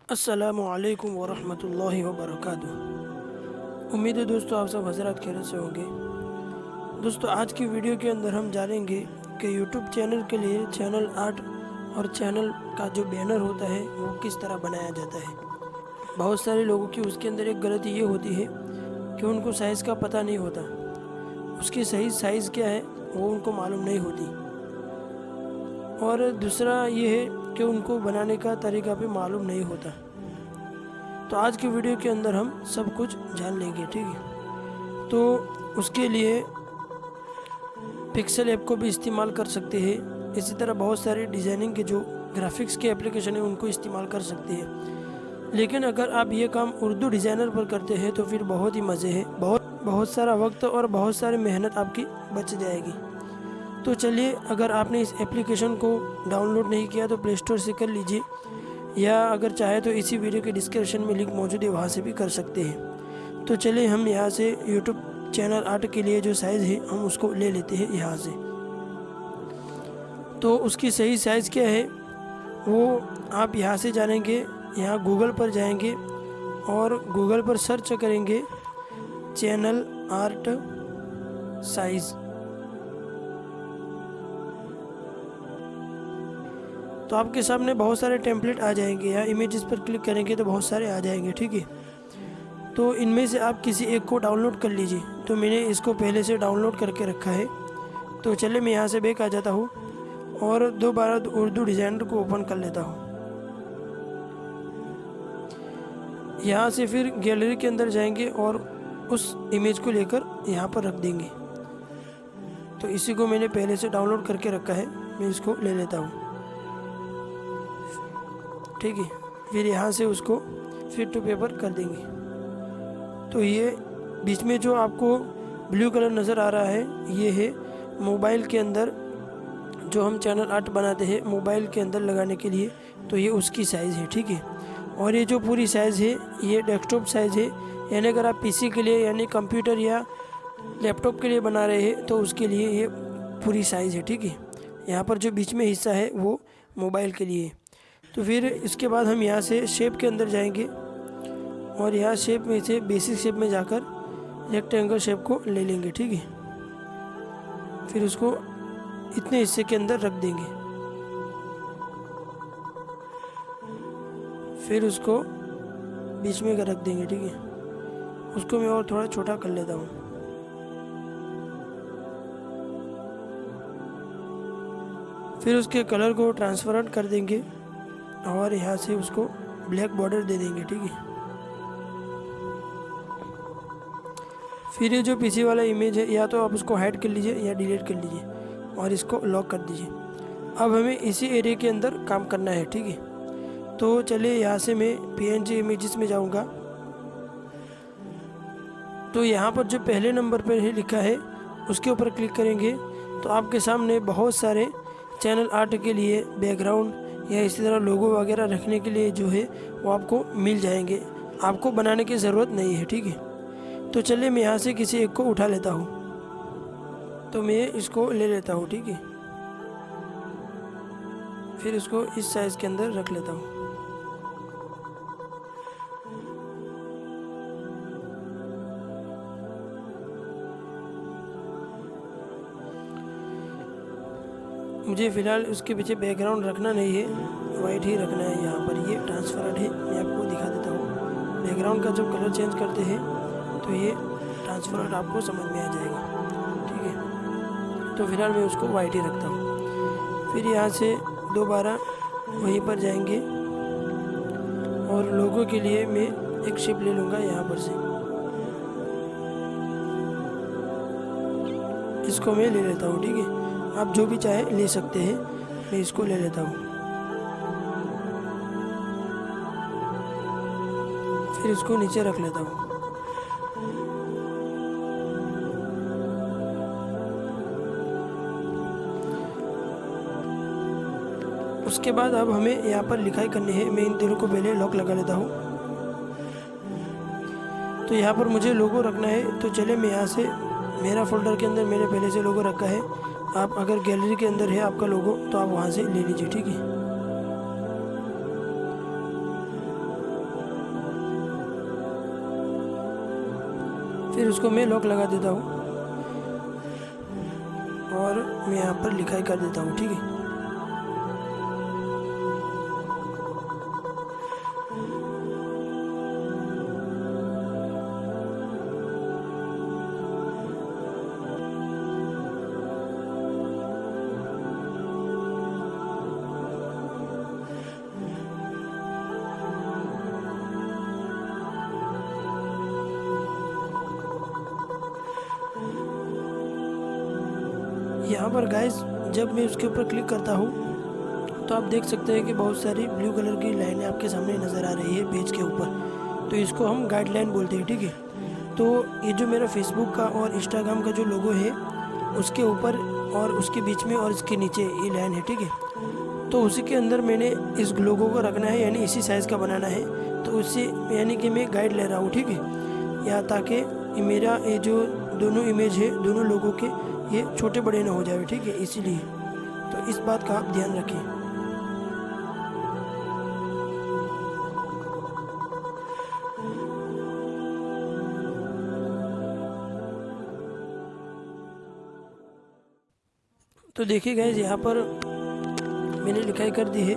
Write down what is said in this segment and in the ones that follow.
अस्सलामुअलैकुम वरहमतुल्लाहि वबरकातुह। उम्मीद है दोस्तों आप सब हज़रात खैरियत से होंगे। दोस्तों आज की वीडियो के अंदर हम जानेंगे कि यूट्यूब चैनल के लिए चैनल आर्ट और चैनल का जो बैनर होता है वो किस तरह बनाया जाता है। बहुत सारे लोगों की उसके अंदर एक गलती ये होती है कि उनको साइज़ का पता नहीं होता, उसकी सही साइज़ क्या है वो उनको मालूम नहीं होती, और दूसरा ये है कि उनको बनाने का तरीका भी मालूम नहीं होता। तो आज की वीडियो के अंदर हम सब कुछ जान लेंगे, ठीक है। तो उसके लिए पिक्सल ऐप को भी इस्तेमाल कर सकते हैं। इसी तरह बहुत सारे डिज़ाइनिंग के जो ग्राफिक्स के एप्लीकेशन है उनको इस्तेमाल कर सकते हैं। लेकिन अगर आप ये काम उर्दू डिज़ाइनर पर करते हैं तो फिर बहुत ही मज़े है, बहुत सारा वक्त और बहुत सारी मेहनत आपकी बच जाएगी। तो चलिए, अगर आपने इस एप्लीकेशन को डाउनलोड नहीं किया तो प्ले स्टोर से कर लीजिए, या अगर चाहे तो इसी वीडियो के डिस्क्रिप्शन में लिंक मौजूद है, वहाँ से भी कर सकते हैं। तो चलिए हम यहाँ से यूट्यूब चैनल आर्ट के लिए जो साइज़ है हम उसको ले लेते हैं यहाँ से। तो उसकी सही साइज़ क्या है वो आप यहाँ से जानेंगे। यहाँ गूगल पर जाएंगे और गूगल पर सर्च करेंगे चैनल आर्ट साइज़। तो आपके सामने बहुत सारे टेम्पलेट आ जाएंगे, या इमेजेस पर क्लिक करेंगे तो बहुत सारे आ जाएंगे, ठीक है। तो इनमें से आप किसी एक को डाउनलोड कर लीजिए। तो मैंने इसको पहले से डाउनलोड करके रखा है। तो चलिए मैं यहाँ से बैक आ जाता हूँ और दोबारा उर्दू डिज़ाइनर को ओपन कर लेता हूँ। यहाँ से फिर गैलरी के अंदर जाएंगे और उस इमेज को लेकर यहाँ पर रख देंगे। तो इसी को मैंने पहले से डाउनलोड करके रखा है, मैं इसको ले लेता हूँ, ठीक है। फिर यहाँ से उसको फिट टू पेपर कर देंगे। तो ये बीच में जो आपको ब्लू कलर नज़र आ रहा है ये है मोबाइल के अंदर जो हम चैनल आर्ट बनाते हैं मोबाइल के अंदर लगाने के लिए, तो ये उसकी साइज़ है, ठीक है। और ये जो पूरी साइज़ है ये डेस्कटॉप साइज़ है, यानी अगर आप पीसी के लिए यानी कंप्यूटर या लैपटॉप के लिए बना रहे हैं तो उसके लिए ये पूरी साइज़ है, ठीक है। यहाँ पर जो बीच में हिस्सा है वो मोबाइल के लिए है। तो फिर इसके बाद हम यहाँ से शेप के अंदर जाएंगे और यहाँ शेप में से बेसिक शेप में जाकर रेक्टेंगल शेप को ले लेंगे, ठीक है। फिर उसको इतने हिस्से के अंदर रख देंगे। फिर उसको बीच में रख देंगे, ठीक है। उसको मैं और थोड़ा छोटा कर लेता हूँ। फिर उसके कलर को ट्रांसपेरेंट कर देंगे और यहाँ से उसको ब्लैक बॉर्डर दे देंगे, ठीक है। फिर ये जो पीछे वाला इमेज है या तो आप उसको हाइड कर लीजिए या डिलीट कर लीजिए और इसको लॉक कर दीजिए। अब हमें इसी एरिया के अंदर काम करना है, ठीक है। तो चलिए यहाँ से मैं PNG इमेजेस में जाऊँगा। तो यहाँ पर जो पहले नंबर पर है लिखा है उसके ऊपर क्लिक करेंगे तो आपके सामने बहुत सारे चैनल आर्ट के लिए बैकग्राउंड या इसी तरह लोगो वगैरह रखने के लिए जो है वो आपको मिल जाएंगे। आपको बनाने की ज़रूरत नहीं है, ठीक है। तो चलिए मैं यहाँ से किसी एक को उठा लेता हूँ। तो मैं इसको ले लेता हूँ, ठीक है। फिर इसको इस साइज़ के अंदर रख लेता हूँ। मुझे फ़िलहाल उसके पीछे बैकग्राउंड रखना नहीं है, वाइट ही रखना है। यहाँ पर ये ट्रांसपेरेंट है, मैं आपको दिखा देता हूँ। बैकग्राउंड का जब कलर चेंज करते हैं तो ये ट्रांसपेरेंट आपको समझ में आ जाएगा, ठीक है। तो फिलहाल मैं उसको वाइट ही रखता हूँ। फिर यहाँ से दोबारा वहीं पर जाएंगे और लोगों के लिए मैं एक शेप ले लूँगा यहाँ पर से। इसको मैं ले लेता हूँ, ठीक है। आप जो भी चाहे ले सकते हैं, मैं इसको ले लेता हूँ। फिर इसको नीचे रख लेता हूँ। उसके बाद अब हमें यहाँ पर लिखाई करनी है। मैं इन तीनों को पहले लॉक लगा लेता हूँ। तो यहाँ पर मुझे लोगो रखना है। तो चले मैं यहाँ से मेरा फोल्डर के अंदर मैंने पहले से लोगो रखा है। आप अगर गैलरी के अंदर है आपका लोगो तो आप वहाँ से ले लीजिए, ठीक है। फिर उसको मैं लॉक लगा देता हूँ और मैं यहाँ पर लिखाई कर देता हूँ, ठीक है। यहाँ पर गाइस जब मैं उसके ऊपर क्लिक करता हूँ तो आप देख सकते हैं कि बहुत सारी ब्लू कलर की लाइनें आपके सामने नज़र आ रही है पेज के ऊपर। तो इसको हम गाइडलाइन बोलते हैं, ठीक है। तो ये जो मेरा फेसबुक का और इंस्टाग्राम का जो लोगो है उसके ऊपर और उसके बीच में और इसके नीचे ये लाइन है, ठीक है। तो उसी के अंदर मैंने इस लोगो को रखना है, यानी इसी साइज़ का बनाना है। तो उससे यानी कि मैं गाइड ले रहा हूँ, ठीक है, या ताकि मेरा ये जो दोनों इमेज है दोनों लोगों के ये छोटे बड़े ना हो जाए, ठीक है, इसीलिए। तो इस बात का आप ध्यान रखें। तो देखिए गाइस यहाँ पर मैंने लिखाई कर दी है।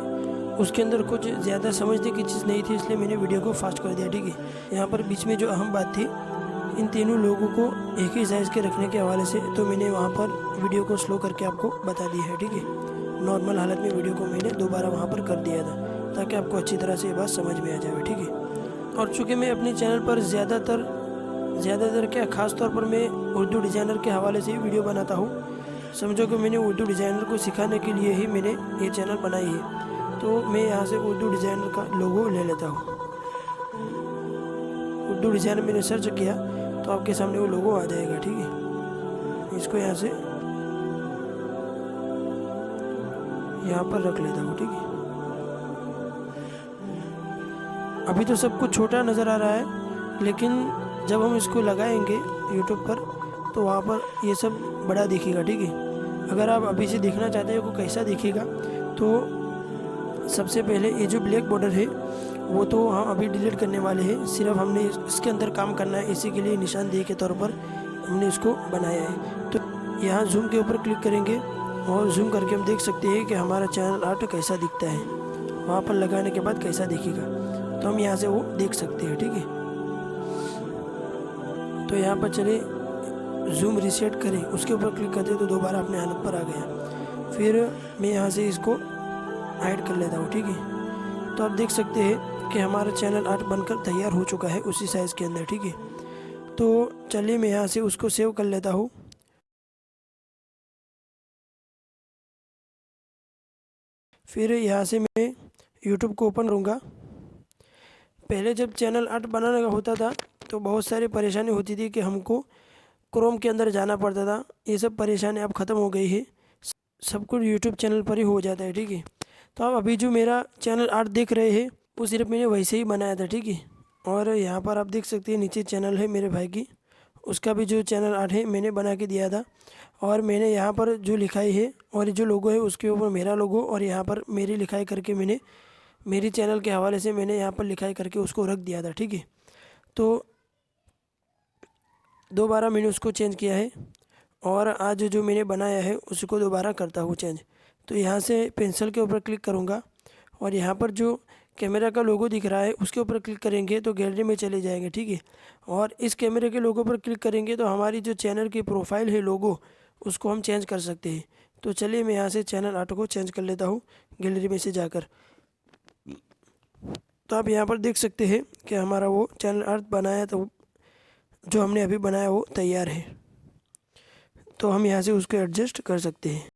उसके अंदर कुछ ज़्यादा समझने की चीज़ नहीं थी, इसलिए मैंने वीडियो को फास्ट कर दिया, ठीक है। यहाँ पर बीच में जो अहम बात थी, इन तीनों लोगों को एक ही साइज़ के रखने के हवाले से, तो मैंने वहाँ पर वीडियो को स्लो करके आपको बता दिया है, ठीक है। नॉर्मल हालत में वीडियो को मैंने दोबारा वहाँ पर कर दिया था ताकि आपको अच्छी तरह से ये बात समझ में आ जाए, ठीक है। और चूँकि मैं अपने चैनल पर ज़्यादातर क्या ख़ास तौर पर मैं उर्दू डिज़ाइनर के हवाले से ही वीडियो बनाता हूँ। समझो कि मैंने उर्दू डिज़ाइनर को सिखाने के लिए ही मैंने ये चैनल बनाई है। तो मैं यहाँ से उर्दू डिज़ाइनर का लोगो ले लेता हूँ। उर्दू डिज़ाइनर मैंने सर्च किया तो आपके सामने वो लोगो आ जाएगा, ठीक है। इसको यहाँ से यहाँ पर रख लेता हूँ, ठीक है। अभी तो सब कुछ छोटा नज़र आ रहा है, लेकिन जब हम इसको लगाएंगे यूट्यूब पर तो वहाँ पर ये सब बड़ा दिखेगा, ठीक है। अगर आप अभी से देखना चाहते हो कि कैसा दिखेगा, तो सबसे पहले ये जो ब्लैक बॉर्डर है वो तो हम अभी डिलीट करने वाले हैं। सिर्फ हमने इसके अंदर काम करना है, इसी के लिए निशानदेही के तौर पर हमने इसको बनाया है। तो यहाँ जूम के ऊपर क्लिक करेंगे और जूम करके हम देख सकते हैं कि हमारा चैनल आर्ट कैसा दिखता है। वहाँ पर लगाने के बाद कैसा दिखेगा तो हम यहाँ से वो देख सकते हैं, ठीक है। तो यहाँ पर चले जूम रीसेट करें, उसके ऊपर क्लिक करते तो दोबारा अपने हालत पर आ गया। फिर मैं यहाँ से इसको हाइड कर लेता हूँ, ठीक है। तो आप देख सकते हैं कि हमारा चैनल आर्ट बनकर तैयार हो चुका है उसी साइज़ के अंदर, ठीक है। तो चलिए मैं यहाँ से उसको सेव कर लेता हूँ। फिर यहाँ से मैं यूट्यूब को ओपन करूँगा। पहले जब चैनल आर्ट बनाने का होता था तो बहुत सारी परेशानी होती थी कि हमको क्रोम के अंदर जाना पड़ता था। ये सब परेशानी अब ख़त्म हो गई है, सब कुछ यूट्यूब चैनल पर ही हो जाता है, ठीक है। तो अब अभी जो मेरा चैनल आर्ट देख रहे हैं वो सिर्फ मैंने वैसे ही बनाया था, ठीक है। और यहाँ पर आप देख सकते हैं नीचे चैनल है मेरे भाई की, उसका भी जो चैनल आर्ट है मैंने बना के दिया था। और मैंने यहाँ पर जो लिखाई है और जो लोगो है उसके ऊपर मेरा लोगो और यहाँ पर मेरी लिखाई करके मैंने मेरी चैनल के हवाले से मैंने यहाँ पर लिखाई करके उसको रख दिया था, ठीक है। तो दोबारा मैंने उसको चेंज किया है और आज जो मैंने बनाया है उसको दोबारा करता हूँ चेंज। तो यहाँ से पेंसिल के ऊपर क्लिक करूँगा और यहाँ पर जो कैमरा का लोगो दिख रहा है उसके ऊपर क्लिक करेंगे तो गैलरी में चले जाएंगे, ठीक है। और इस कैमरे के लोगो पर क्लिक करेंगे तो हमारी जो चैनल की प्रोफाइल है लोगो उसको हम चेंज कर सकते हैं। तो चलिए मैं यहाँ से चैनल आर्ट को चेंज कर लेता हूँ गैलरी में से जाकर। तो आप यहाँ पर देख सकते हैं कि हमारा वो चैनल आर्ट बनाया तो जो हमने अभी बनाया वो तैयार है। तो हम यहाँ से उसको एडजस्ट कर सकते हैं,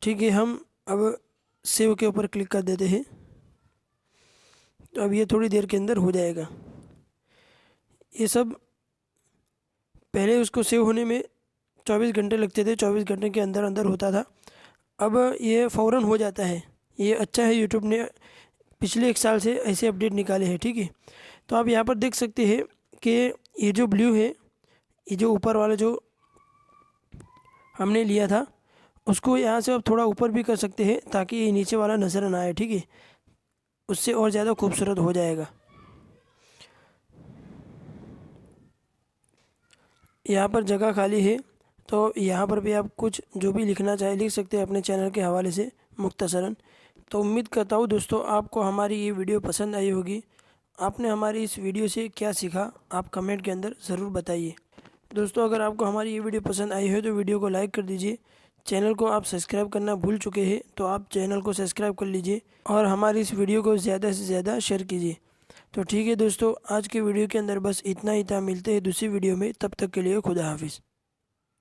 ठीक है। हम अब सेव के ऊपर क्लिक कर देते हैं। तो अब ये थोड़ी देर के अंदर हो जाएगा। ये सब पहले उसको सेव होने में 24 घंटे लगते थे, 24 घंटे के अंदर अंदर होता था। अब ये फ़ौरन हो जाता है। ये अच्छा है, यूट्यूब ने पिछले 1 साल से ऐसे अपडेट निकाले हैं, ठीक है। तो आप यहाँ पर देख सकते हैं कि ये जो ब्लू है, ये जो ऊपर वाला जो हमने लिया था उसको यहाँ से आप थोड़ा ऊपर भी कर सकते हैं ताकि ये नीचे वाला नज़र ना आए, ठीक है। उससे और ज़्यादा खूबसूरत हो जाएगा। यहाँ पर जगह खाली है, तो यहाँ पर भी आप कुछ जो भी लिखना चाहे लिख सकते हैं अपने चैनल के हवाले से मुख्तसरन। तो उम्मीद करता हूँ दोस्तों आपको हमारी ये वीडियो पसंद आई होगी। आपने हमारी इस वीडियो से क्या सीखा आप कमेंट के अंदर ज़रूर बताइए। दोस्तों अगर आपको हमारी ये वीडियो पसंद आई है तो वीडियो को लाइक कर दीजिए। चैनल को आप सब्सक्राइब करना भूल चुके हैं तो आप चैनल को सब्सक्राइब कर लीजिए और हमारी इस वीडियो को ज़्यादा से ज़्यादा शेयर कीजिए। तो ठीक है दोस्तों, आज के वीडियो के अंदर बस इतना ही था। मिलते हैं दूसरी वीडियो में, तब तक के लिए खुदा हाफिज़।